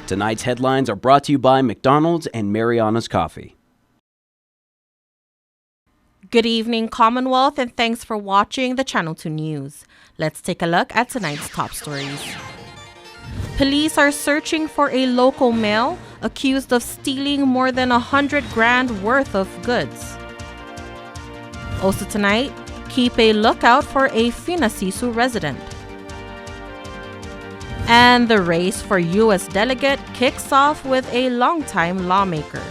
Tonight's headlines are brought to you by McDonald's and Mariana's Coffee. Good evening, Commonwealth, and thanks for watching the Channel 2 News. Let's take a look at tonight's top stories. Police are searching for a local male accused of stealing more than 100 grand worth of goods. Also tonight, keep a lookout for a Finasisu resident. And the race for U.S. delegate kicks off with a longtime lawmaker.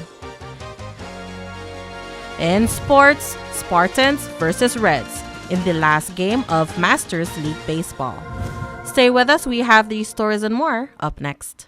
In sports, Spartans versus Reds in the last game of Masters League Baseball. Stay with us, we have these stories and more up next.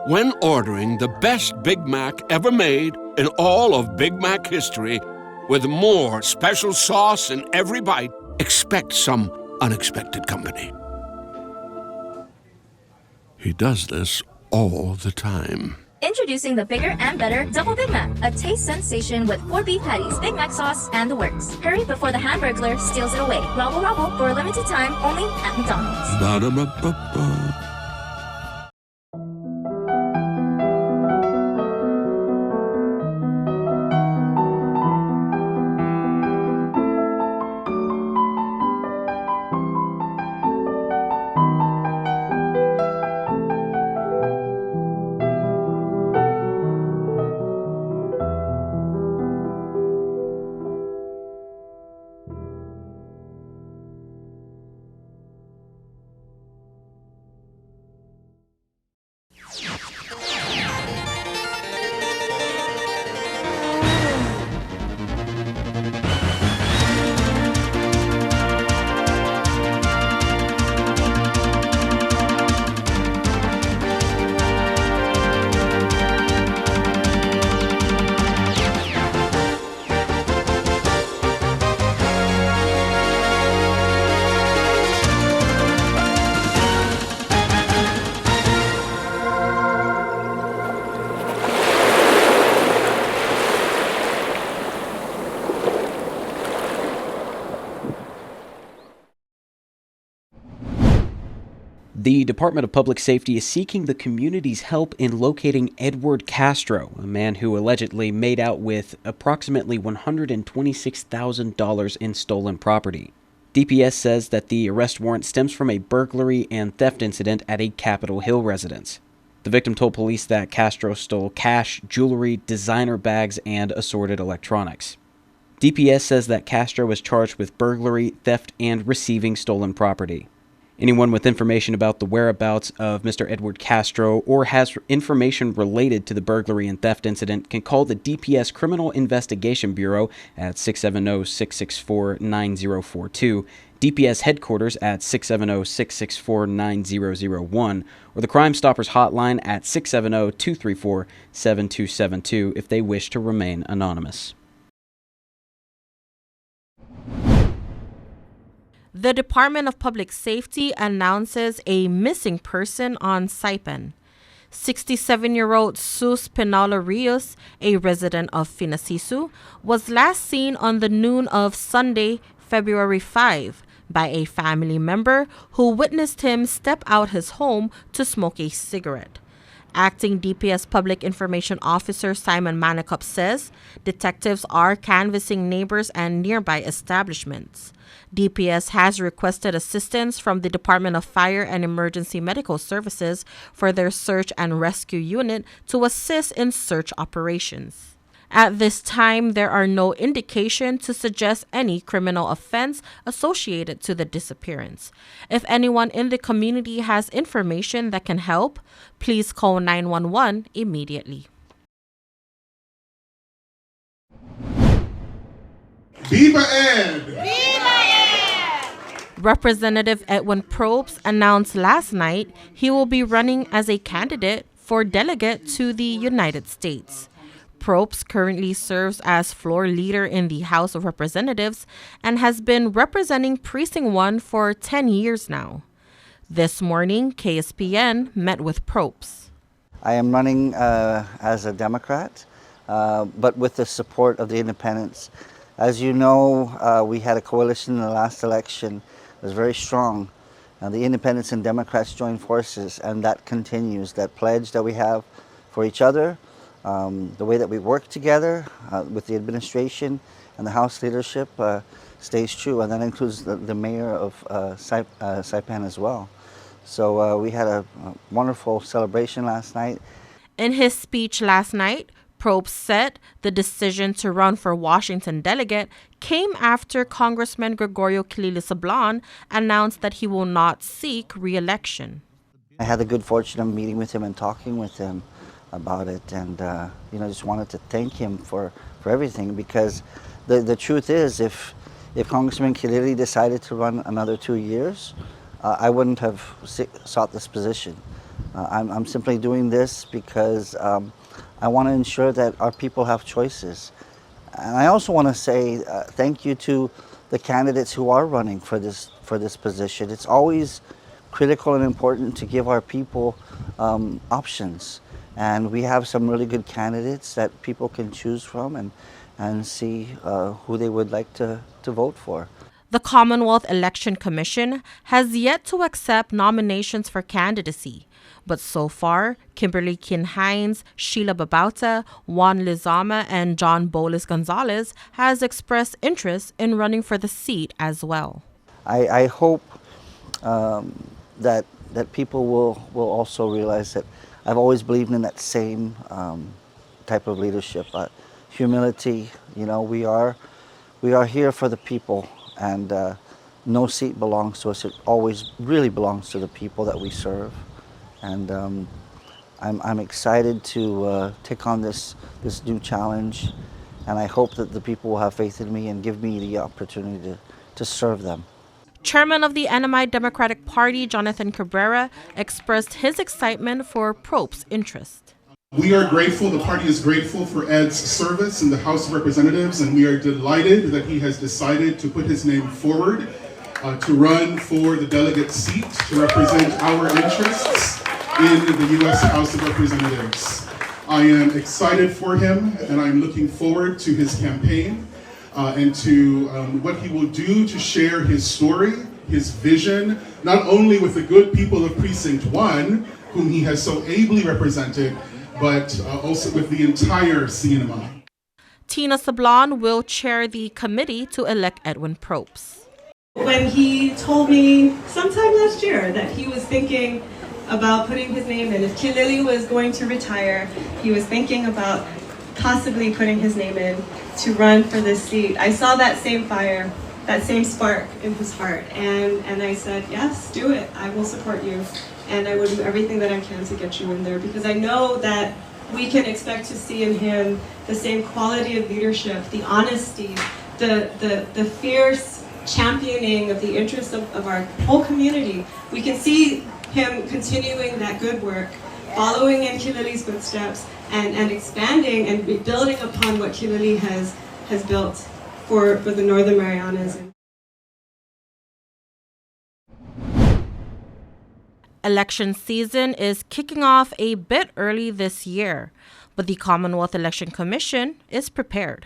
When ordering the best Big Mac ever made in all of Big Mac history, with more special sauce in every bite, expect some unexpected company. He does this all the time. Introducing the bigger and better Double Big Mac, a taste sensation with 4 beef patties, Big Mac sauce, and the works. Hurry before the Hamburglar steals it away. Rubble, rubble, for a limited time, only at McDonald's. Ba-da-ba-ba-ba. The Department of Public Safety is seeking the community's help in locating Edward Castro, a man who allegedly made out with approximately $126,000 in stolen property. DPS says that the arrest warrant stems from a burglary and theft incident at a Capitol Hill residence. The victim told police that Castro stole cash, jewelry, designer bags, and assorted electronics. DPS says that Castro was charged with burglary, theft, and receiving stolen property. Anyone with information about the whereabouts of Mr. Edward Castro or has information related to the burglary and theft incident can call the DPS Criminal Investigation Bureau at 670-664-9042, DPS headquarters at 670-664-9001, or the Crime Stoppers hotline at 670-234-7272 if they wish to remain anonymous. The Department of Public Safety announces a missing person on Saipan. 67-year-old Sus Pinala Rios, a resident of Finasisu, was last seen on the noon of Sunday, February 5, by a family member who witnessed him step out his home to smoke a cigarette. Acting DPS Public Information Officer Simon Manikup says detectives are canvassing neighbors and nearby establishments. DPS has requested assistance from the Department of Fire and Emergency Medical Services for their search and rescue unit to assist in search operations. At this time, there are no indication to suggest any criminal offense associated to the disappearance. If anyone in the community has information that can help, please call 911 immediately. Viva Ed! Viva Ed! Representative Edwin Probst announced last night he will be running as a candidate for delegate to the United States. Probst currently serves as floor leader in the House of Representatives and has been representing Precinct 1 for 10 years now. This morning, KSPN met with Probst. I am running as a Democrat, but with the support of the independents. As you know, we had a coalition in the last election. It was very strong. The independents and Democrats joined forces, and that continues. That pledge that we have for each other, the way that we work together with the administration and the House leadership stays true, and that includes the mayor of Saipan as well. So we had a wonderful celebration last night. In his speech last night, Probst said the decision to run for Washington delegate came after Congressman Gregorio Kilili-Sablan announced that he will not seek re-election. I had the good fortune of meeting with him and talking with him about it, and just wanted to thank him for everything, because the truth is, if Congressman Kilili decided to run another 2 years, I wouldn't have sought this position. I'm simply doing this because I want to ensure that our people have choices. And I also want to say thank you to the candidates who are running for this position. It's always critical and important to give our people options. And we have some really good candidates that people can choose from and see who they would like to vote for. The Commonwealth Election Commission has yet to accept nominations for candidacy, but so far, Kimberly Kin-Hines, Sheila Babauta, Juan Lizama, and John Bolis Gonzalez has expressed interest in running for the seat as well. I hope that people will also realize that I've always believed in that same type of leadership, humility. We are here for the people. And no seat belongs to us. It always really belongs to the people that we serve. And I'm excited to take on this new challenge. And I hope that the people will have faith in me and give me the opportunity to serve them. Chairman of the NMI Democratic Party, Jonathan Cabrera, expressed his excitement for Probst's interest. We are grateful, the party is grateful for Ed's service in the House of Representatives, and we are delighted that he has decided to put his name forward to run for the delegate seat to represent our interests in the U.S. House of Representatives. I am excited for him, and I'm looking forward to his campaign and to what he will do to share his story, his vision, not only with the good people of Precinct 1, whom he has so ably represented, but also with the entire CNMI. Tina Sablan will chair the committee to elect Edwin Probst. When he told me sometime last year that he was thinking about putting his name in, if Kilili was going to retire, he was thinking about possibly putting his name in to run for this seat. I saw that same fire, that same spark in his heart, and I said, yes, do it. I will support you. And I will do everything that I can to get you in there, because I know that we can expect to see in him the same quality of leadership, the honesty, the fierce championing of the interests of our whole community. We can see him continuing that good work, following in Kilili's footsteps, and expanding and building upon what Kilili has built for the Northern Marianas. Election season is kicking off a bit early this year, but the Commonwealth Election Commission is prepared.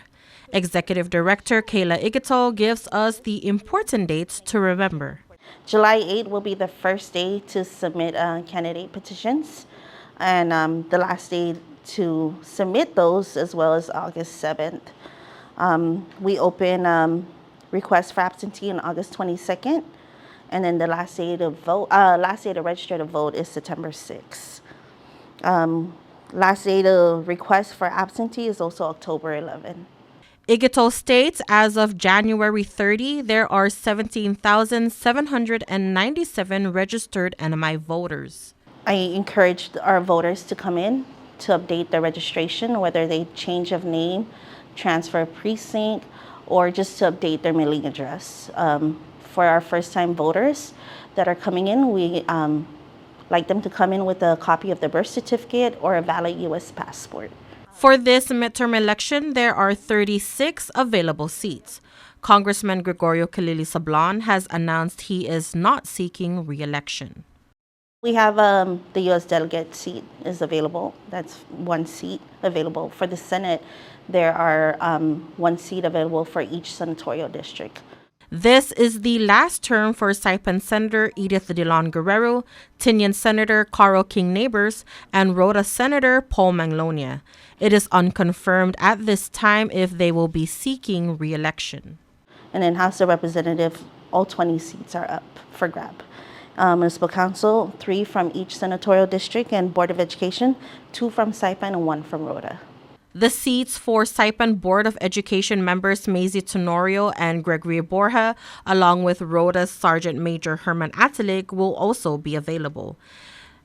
Executive Director Kayla Igito gives us the important dates to remember. July 8th will be the first day to submit candidate petitions, and the last day to submit those as well as August 7th. We open requests for absentee on August 22nd. And then the last day to vote, last day to register to vote is September 6th. Last day to request for absentee is also October 11th. Igito states as of January 30, there are 17,797 registered NMI voters. I encourage our voters to come in to update their registration, whether they change of name, transfer precinct, or just to update their mailing address. For our first-time voters that are coming in, we like them to come in with a copy of their birth certificate or a valid U.S. passport. For this midterm election, there are 36 available seats. Congressman Gregorio Kilili Sablan has announced he is not seeking re-election. We have the U.S. delegate seat is available. That's one seat available. For the Senate, there are one seat available for each senatorial district. This is the last term for Saipan Senator Edith Dillon Guerrero, Tinian Senator Carl King Neighbors, and Rhoda Senator Paul Manglonia. It is unconfirmed at this time if they will be seeking re-election. And in House of Representatives, all 20 seats are up for grab. Municipal Council, 3 from each senatorial district, and Board of Education, 2 from Saipan and 1 from Rhoda. The seats for Saipan Board of Education members Maisie Tenorio and Gregory Borja, along with Rhoda's Sergeant Major Herman Atelig, will also be available.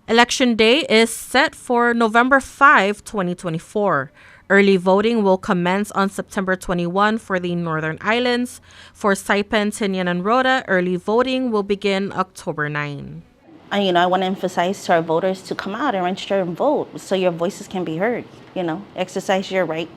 Election day is set for November 5, 2024. Early voting will commence on September 21 for the Northern Islands. For Saipan, Tinian, and Rhoda, early voting will begin October 9. I want to emphasize to our voters to come out and register and vote so your voices can be heard. Exercise your right.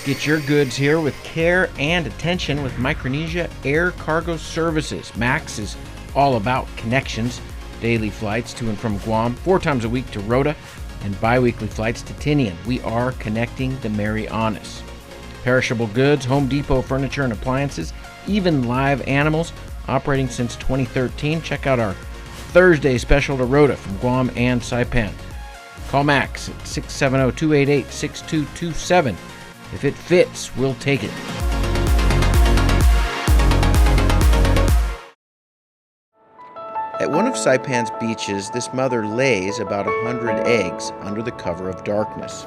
Get your goods here with care and attention with Micronesia Air Cargo Services. MAX is all about connections. Daily flights to and from Guam, 4 times a week to Rhoda, and bi-weekly flights to Tinian. We are connecting the Marianas. Perishable goods, Home Depot furniture and appliances, even live animals, operating since 2013. Check out our Thursday special to Rhoda from Guam and Saipan. Call Max at 670-288-6227. If it fits, we'll take it. At one of Saipan's beaches, this mother lays about 100 eggs under the cover of darkness.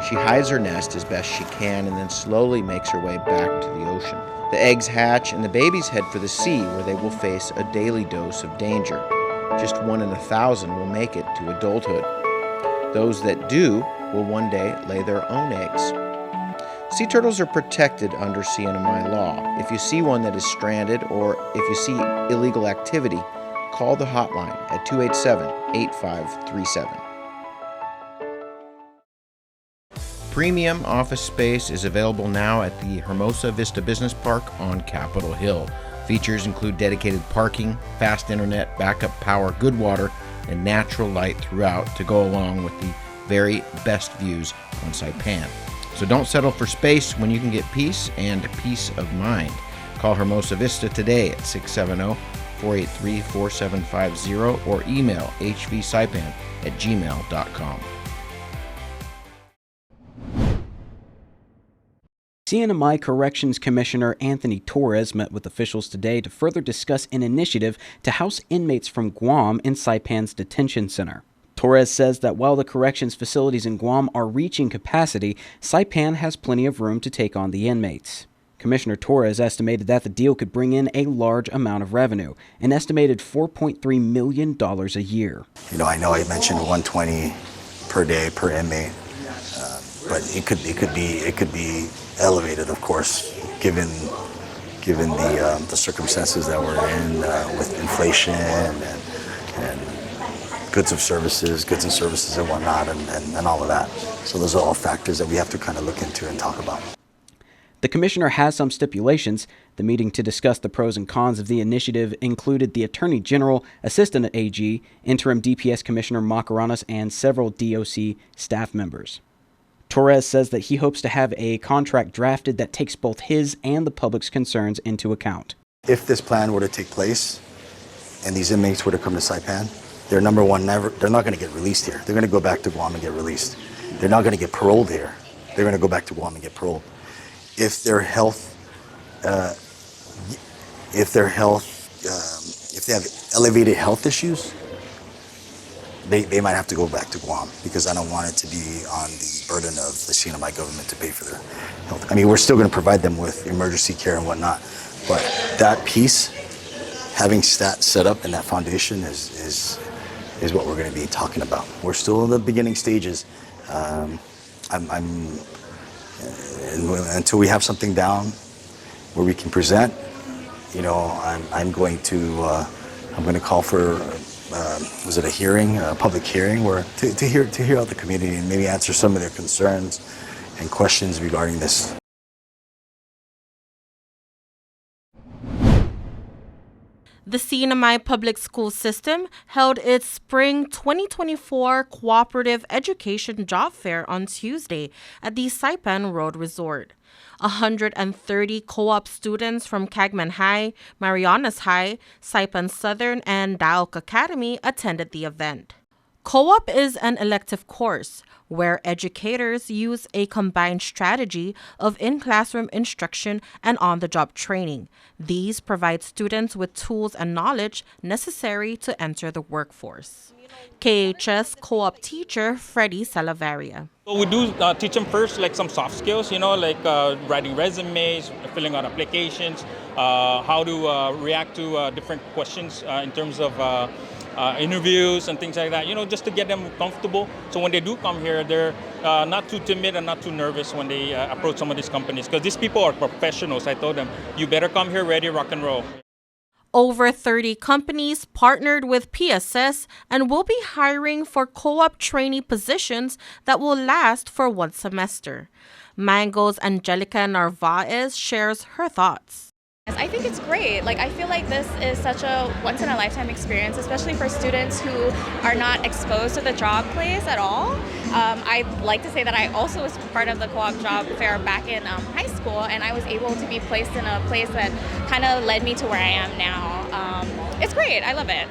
She hides her nest as best she can and then slowly makes her way back to the ocean. The eggs hatch and the babies head for the sea, where they will face a daily dose of danger. Just 1 in 1,000 will make it to adulthood. Those that do will one day lay their own eggs. Sea turtles are protected under CNMI law. If you see one that is stranded or if you see illegal activity, call the hotline at 287-8537. Premium office space is available now at the Hermosa Vista Business Park on Capitol Hill. Features include dedicated parking, fast internet, backup power, good water, and natural light throughout to go along with the very best views on Saipan. So don't settle for space when you can get peace and peace of mind. Call Hermosa Vista today at 670-483-4750 or email hvsaipan@gmail.com. CNMI Corrections Commissioner Anthony Torres met with officials today to further discuss an initiative to house inmates from Guam in Saipan's detention center. Torres says that while the corrections facilities in Guam are reaching capacity, Saipan has plenty of room to take on the inmates. Commissioner Torres estimated that the deal could bring in a large amount of revenue, an estimated $4.3 million a year. I know I mentioned 120 per day per inmate, but it could be elevated, of course, given the circumstances that we're in with inflation and goods and services and whatnot, and all of that. So those are all factors that we have to kind of look into and talk about. The commissioner has some stipulations. The meeting to discuss the pros and cons of the initiative included the Attorney General, Assistant AG, Interim DPS Commissioner Macaranas, and several DOC staff members. Torres says that he hopes to have a contract drafted that takes both his and the public's concerns into account. If this plan were to take place and these inmates were to come to Saipan, they're number one, they're not going to get released here. They're going to go back to Guam and get released. They're not going to get paroled here. They're going to go back to Guam and get paroled. If their health, if they have elevated health issues, they might have to go back to Guam, because I don't want it to be on the burden of the CNMI government to pay for their health. I mean, we're still going to provide them with emergency care and whatnot, but that piece, having that set up and that foundation is what we're going to be talking about. We're still in the beginning stages. Until we have something down where we can present, I'm going to call for was it a hearing, a public hearing, where to hear out the community and maybe answer some of their concerns and questions regarding this. The CNMI Public School System held its Spring 2024 Cooperative Education Job Fair on Tuesday at the Saipan Road Resort. 130 co-op students from Cagman High, Marianas High, Saipan Southern, and Daok Academy attended the event. Co-op is an elective course where educators use a combined strategy of in-classroom instruction and on-the-job training. These provide students with tools and knowledge necessary to enter the workforce. KHS co-op teacher Freddie Salavaria. So we do teach them first like some soft skills, like writing resumes, filling out applications, how to react to different questions in terms of interviews and things like that, just to get them comfortable. So when they do come here, they're not too timid and not too nervous when they approach some of these companies, because these people are professionals. I told them, you better come here ready, rock and roll. Over 30 companies partnered with PSS and will be hiring for co-op trainee positions that will last for one semester. Mango's Angelica Narvaez shares her thoughts. I think it's great. I feel like this is such a once-in-a-lifetime experience, especially for students who are not exposed to the job place at all. I'd like to say that I also was part of the co-op job fair back in high school, and I was able to be placed in a place that kind of led me to where I am now. It's great. I love it.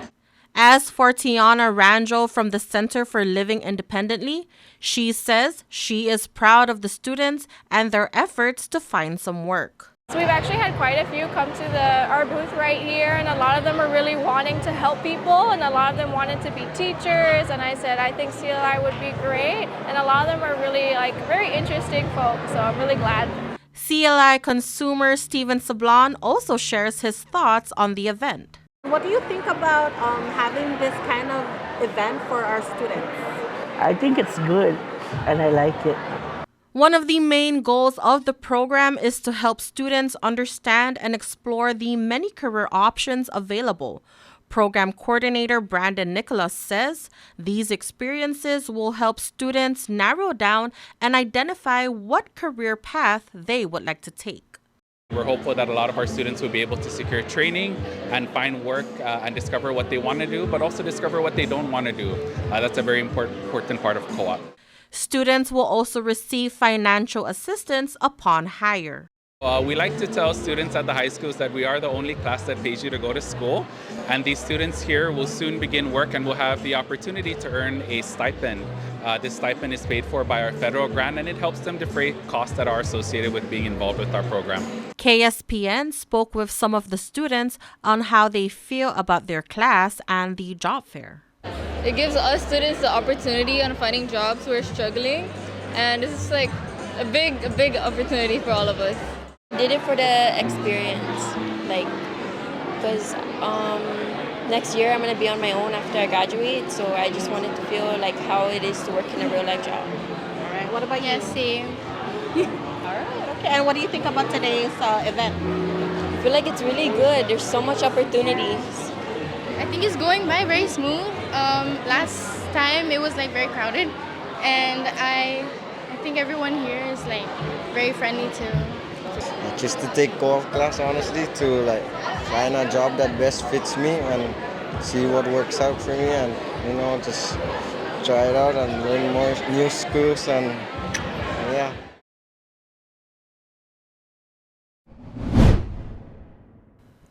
As for Tiana Rangel from the Center for Living Independently, she says she is proud of the students and their efforts to find some work. So we've actually had quite a few come to our booth right here, and a lot of them are really wanting to help people, and a lot of them wanted to be teachers, and I said I think CLI would be great, and a lot of them are really very interesting folks, so I'm really glad. CLI consumer Steven Sablon also shares his thoughts on the event. What do you think about having this kind of event for our students? I think it's good, and I like it. One of the main goals of the program is to help students understand and explore the many career options available. Program coordinator Brandon Nicholas says these experiences will help students narrow down and identify what career path they would like to take. We're hopeful that a lot of our students will be able to secure training and find work and discover what they want to do, but also discover what they don't want to do. That's a very important part of co-op. Students will also receive financial assistance upon hire. We like to tell students at the high schools that we are the only class that pays you to go to school, and these students here will soon begin work and will have the opportunity to earn a stipend. This stipend is paid for by our federal grant, and it helps them defray costs that are associated with being involved with our program. KSPN spoke with some of the students on how they feel about their class and the job fair. It gives us students the opportunity on finding jobs who are struggling, and this is a big opportunity for all of us. Did it for the experience, because next year I'm going to be on my own after I graduate, so I just wanted to feel how it is to work in a real life job. All right, what about you? Yes, same. All right, okay. And what do you think about today's event? I feel like it's really good. There's so much opportunities. I think it's going by very smooth. Last time it was very crowded, and I think everyone here is very friendly too. Just to take co-op class, honestly, to find a job that best fits me and see what works out for me, and just try it out and learn more new skills, and yeah.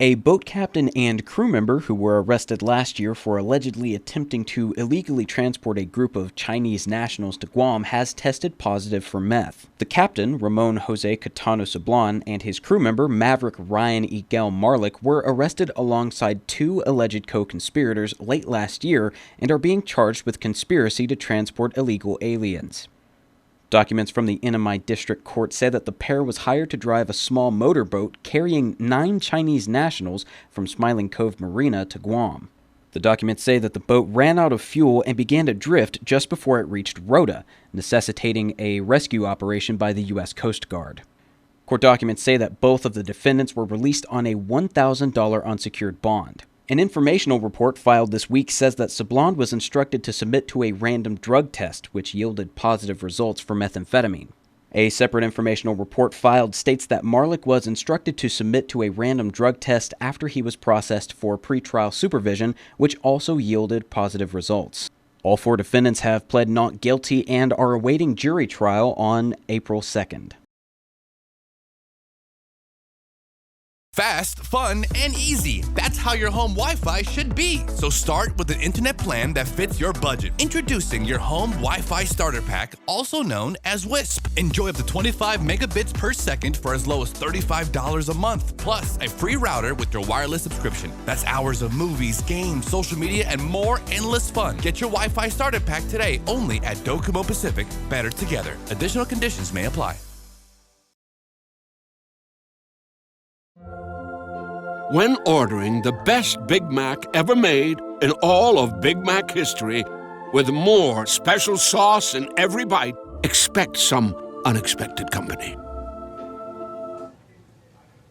A boat captain and crew member who were arrested last year for allegedly attempting to illegally transport a group of Chinese nationals to Guam has tested positive for meth. The captain, Ramon Jose Catano Sablan, and his crew member, Maverick Ryan Igel Marlick, were arrested alongside 2 alleged co-conspirators late last year and are being charged with conspiracy to transport illegal aliens. Documents from the Inamai District Court say that the pair was hired to drive a small motorboat carrying 9 Chinese nationals from Smiling Cove Marina to Guam. The documents say that the boat ran out of fuel and began to drift just before it reached Rota, necessitating a rescue operation by the U.S. Coast Guard. Court documents say that both of the defendants were released on a $1,000 unsecured bond. An informational report filed this week says that Sablan was instructed to submit to a random drug test, which yielded positive results for methamphetamine. A separate informational report filed states that Marlick was instructed to submit to a random drug test after he was processed for pretrial supervision, which also yielded positive results. All 4 defendants have pled not guilty and are awaiting jury trial on April 2nd. Fast, fun, and easy. That's how your home Wi-Fi should be. So start with an internet plan that fits your budget. Introducing your home Wi-Fi starter pack, also known as WISP. Enjoy up to 25 megabits per second for as low as $35 a month. Plus, a free router with your wireless subscription. That's hours of movies, games, social media, and more endless fun. Get your Wi-Fi starter pack today only at Docomo Pacific. Better together. Additional conditions may apply. When ordering the best Big Mac ever made in all of Big Mac history, with more special sauce in every bite, expect some unexpected company.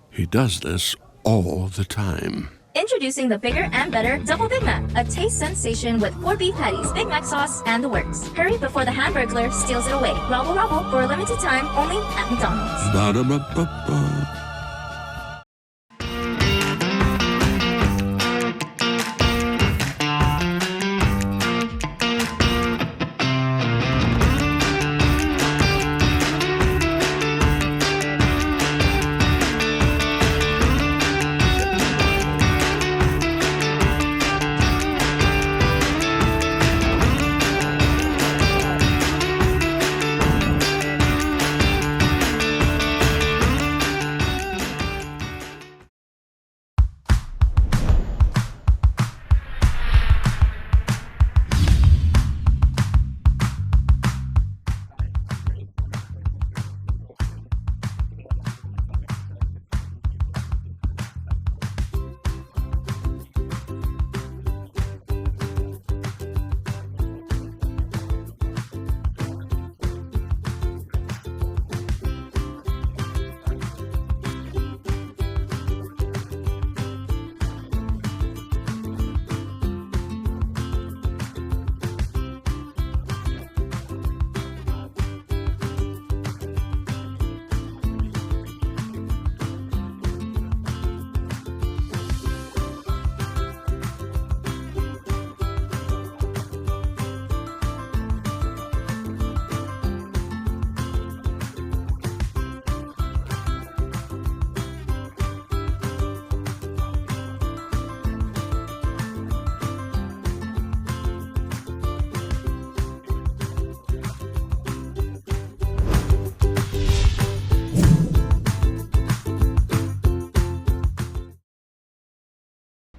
He does this all the time. Introducing the bigger and better Double Big Mac, a taste sensation with 4 beef patties, Big Mac sauce, and the works. Hurry before the Hamburglar steals it away. Robble, robble, for a limited time only at McDonald's. Ba-da-ba-ba-ba.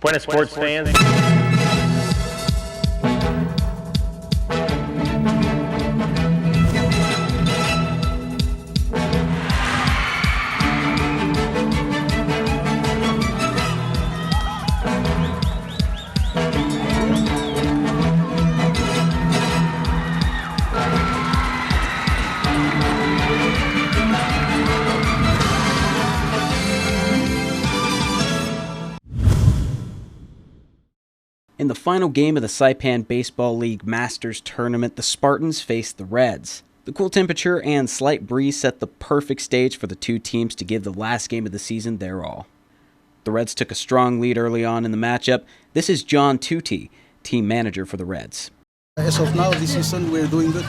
Buenas sports fans. In the final game of the Saipan Baseball League Masters Tournament, the Spartans faced the Reds. The cool temperature and slight breeze set the perfect stage for the 2 teams to give the last game of the season their all. The Reds took a strong lead early on in the matchup. This is John Tutti, team manager for the Reds. As of now, this season, we're doing good.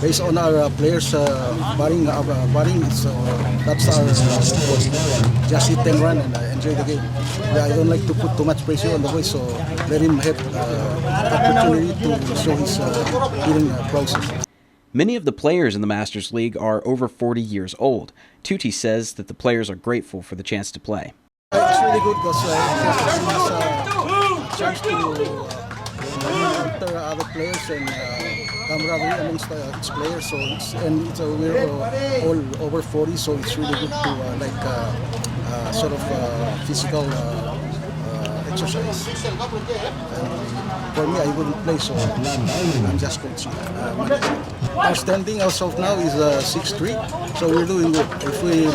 based on our players batting, so that's our just hit 10 run and enjoy the game. Yeah, I don't like to put too much pressure on the boys, so let him have opportunity to show his hitting process. Many of the players in the Masters League are over 40 years old. Tuti says that the players are grateful for the chance to play. It's really good because it gives us a chance to enter other players and camaraderie amongst its players. So we're all over 40, so it's really good to sort of physical exercise. For me, I wouldn't play, so I'm just coaching. Our standing as of now is 6-3, so we're doing good. If we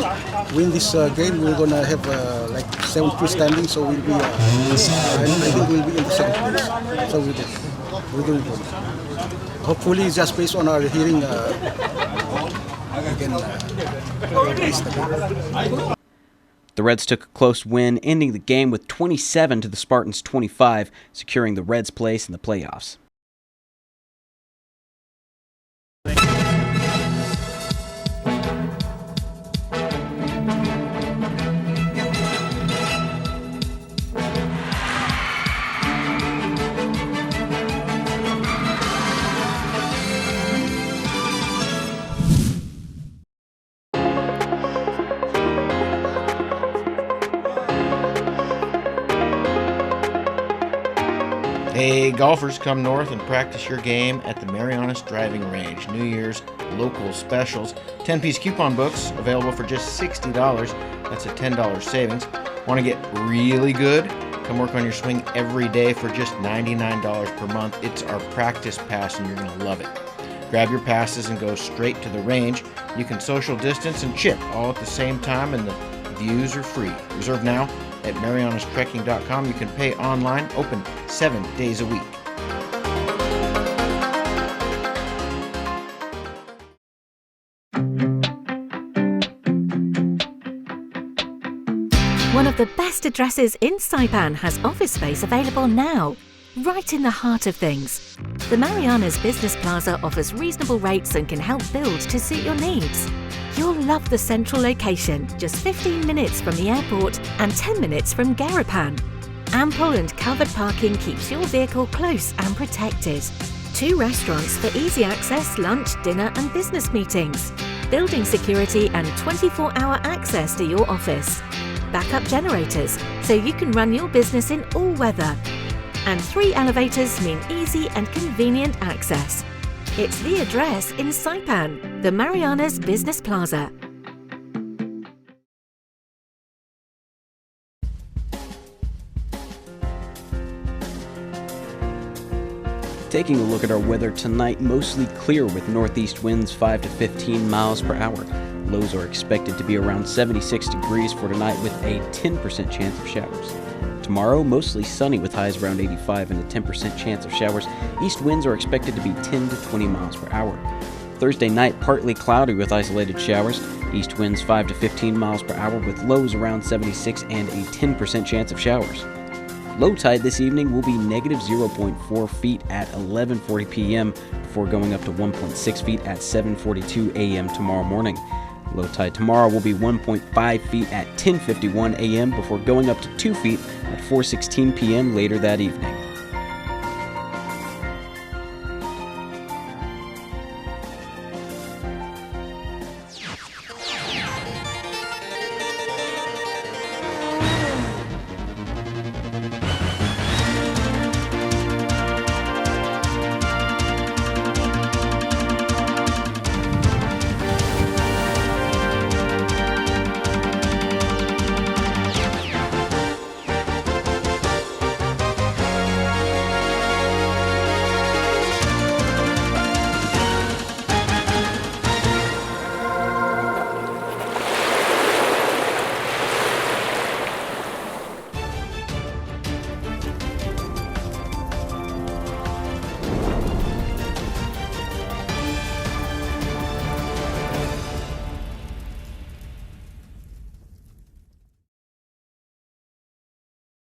win this game, we're gonna have 7-3 standing, so we'll be. I think we'll be in the second place. So we're doing good. Hopefully, just based on our hearing, we can raise the game. The Reds took a close win, ending the game with 27 to the Spartans' 25, securing the Reds' place in the playoffs. Hey, golfers, come north and practice your game at the Marianas Driving Range. New Year's local specials. 10-piece coupon books available for just $60. That's a $10 savings. Want to get really good? Come work on your swing every day for just $99 per month. It's our practice pass and you're going to love it. Grab your passes and go straight to the range. You can social distance and chip all at the same time, and the views are free. Reserve now at marianastrekking.com. You can pay online, open 7 days a week. One of the best addresses in Saipan has office space available now, right in the heart of things. The Marianas Business Plaza offers reasonable rates and can help build to suit your needs. You'll love the central location, just 15 minutes from the airport and 10 minutes from Garapan. Ample and covered parking keeps your vehicle close and protected. 2 restaurants for easy access, lunch, dinner and business meetings. Building security and 24-hour access to your office. Backup generators, so you can run your business in all weather. And 3 elevators mean easy and convenient access. It's the address in Saipan, the Marianas Business Plaza. Taking a look at our weather tonight, mostly clear with northeast winds 5 to 15 miles per hour. Lows are expected to be around 76 degrees for tonight with a 10% chance of showers. Tomorrow, mostly sunny with highs around 85 and a 10% chance of showers. East winds are expected to be 10 to 20 miles per hour. Thursday night, partly cloudy with isolated showers. East winds 5 to 15 miles per hour with lows around 76 and a 10% chance of showers. Low tide this evening will be negative 0.4 feet at 11:40 p.m. before going up to 1.6 feet at 7:42 a.m. tomorrow morning. Low tide tomorrow will be 1.5 feet at 10:51 a.m. before going up to 2 feet at 4:16 p.m. later that evening.